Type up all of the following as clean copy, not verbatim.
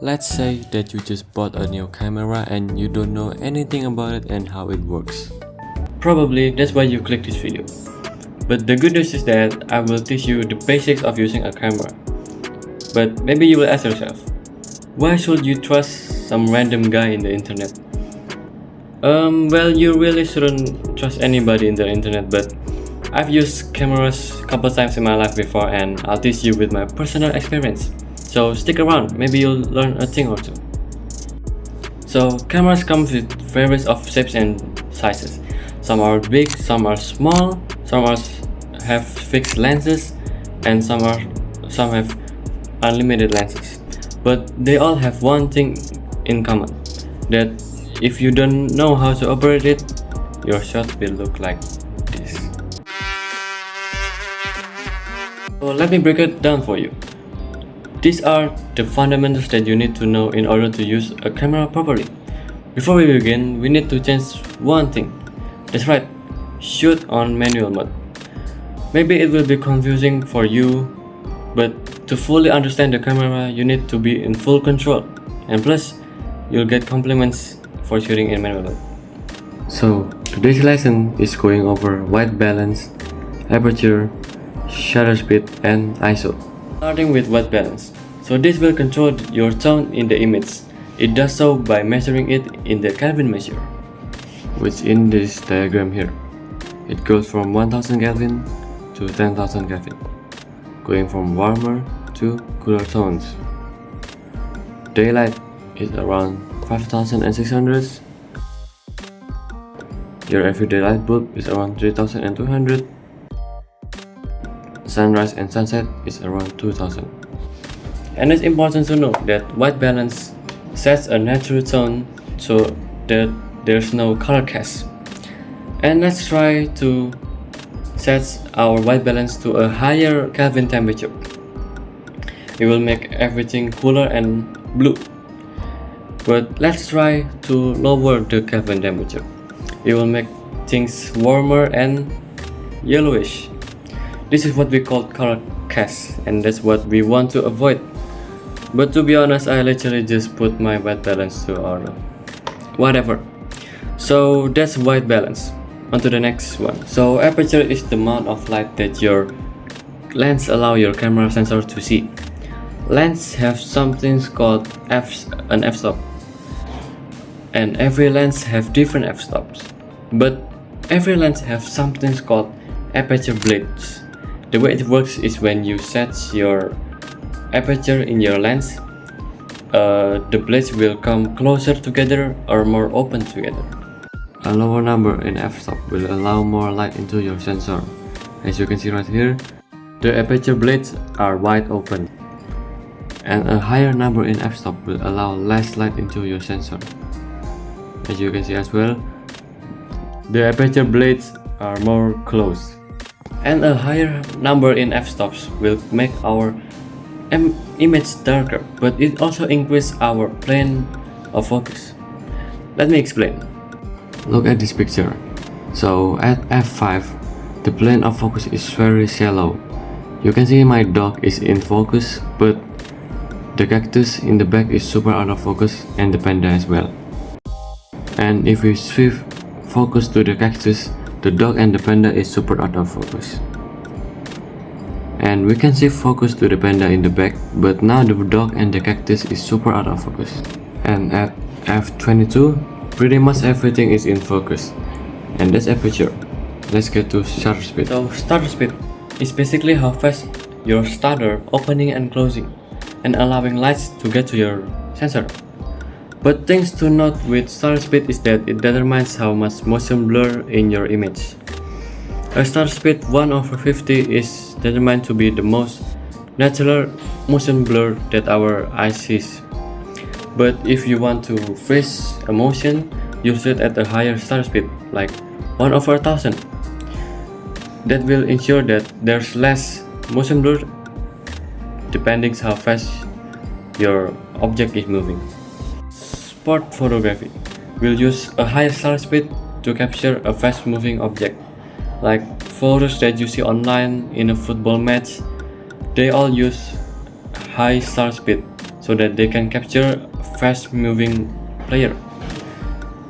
Let's say that you just bought a new camera and you don't know anything about it and how it works. Probably that's why you click this video. But the good news is that I will teach you the basics of using a camera. But maybe you will ask yourself, why should you trust some random guy in the internet? Well, you really shouldn't trust anybody in the internet, but I've used cameras a couple times in my life before and I'll teach you with my personal experience. So stick around, maybe you'll learn a thing or two. So cameras come with various of shapes and sizes. Some are big, some are small, have fixed lenses, and some have unlimited lenses. But they all have one thing in common, that if you don't know how to operate it, your shot will look like this. So let me break it down for you. These are the fundamentals that you need to know in order to use a camera properly. Before we begin, we need to change one thing. That's right, shoot on manual mode. Maybe it will be confusing for you, but to fully understand the camera, you need to be in full control. And plus, you'll get compliments for shooting in manual mode. So, today's lesson is going over white balance, aperture, shutter speed, and ISO. Starting with white balance. So this will control your tone in the image. It does so by measuring it in the Kelvin measure, which in this diagram here. It goes from 1000 Kelvin to 10,000 Kelvin, going from warmer to cooler tones. Daylight is around 5600. Your everyday light bulb is around 3200. Sunrise and sunset is around 2000. And it's important to note that white balance sets a natural tone so that there's no color cast. And let's try to set our white balance to a higher Kelvin temperature. It will make everything cooler and blue. But let's try to lower the Kelvin temperature. It will make things warmer and yellowish. This is what we call color cast, and that's what we want to avoid. But to be honest, I literally just put my white balance to auto. Whatever. So that's white balance. On to the next one. So aperture is the amount of light that your lens allow your camera sensor to see. Lenses have something called an f-stop. And every lens have different f-stops. But every lens have something called aperture blades. The way it works is when you set your aperture in your lens, the blades will come closer together or more open together. A lower number in f-stop will allow more light into your sensor. As you can see right here, the aperture blades are wide open. And a higher number in f-stop will allow less light into your sensor. As you can see as well, the aperture blades are more closed. And a higher number in f-stops will make our image darker, but it also increases our plane of focus. Let me explain. Look at this picture. So at f5, the plane of focus is very shallow. You can see my dog is in focus, but the cactus in the back is super out of focus, and the panda as well. And if we shift focus to the cactus, the dog and the panda is super out of focus. And we can shift focus to the panda in the back, but now the dog and the cactus is super out of focus. And at f22, pretty much everything is in focus. And that's aperture. Let's get to shutter speed. So shutter speed is basically how fast your shutter opening and closing, and allowing lights to get to your sensor. But things to note with shutter speed is that it determines how much motion blur in your image. A shutter speed 1/50 is determined to be the most natural motion blur that our eye sees. But if you want to freeze a motion, you set at a higher shutter speed, like 1/1000. That will ensure that there's less motion blur depending how fast your object is moving. Sport photography will use a higher shutter speed to capture a fast moving object, like photos that you see online in a football match. They all use high shutter speed so that they can capture fast moving player.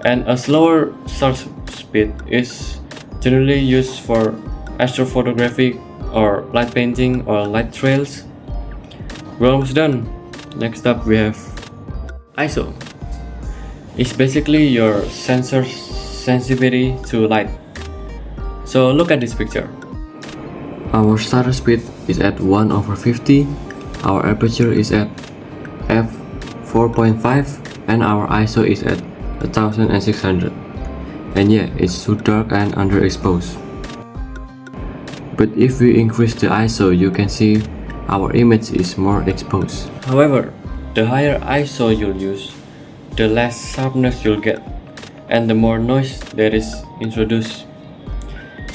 And a slower shutter speed is generally used for astrophotography or light painting or light trails. We're almost done. Next up we have ISO. It's basically your sensor's sensitivity to light. So look at this picture. Our shutter speed is at 1/50, our aperture is at f4.5, and our ISO is at 1600. And yeah, it's too dark and underexposed. But if we increase the ISO, you can see our image is more exposed. However, the higher ISO you'll use, the less sharpness you'll get, and the more noise that is introduced.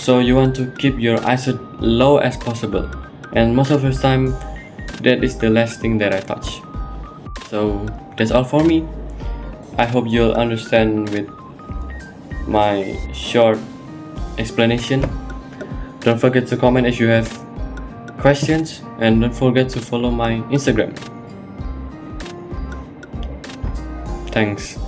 So you want to keep your ISO low as possible, and most of the time that is the last thing that I touch. So that's all for me. I hope you'll understand with my short explanation. Don't forget to comment if you have questions, and don't forget to follow my Instagram. Thanks.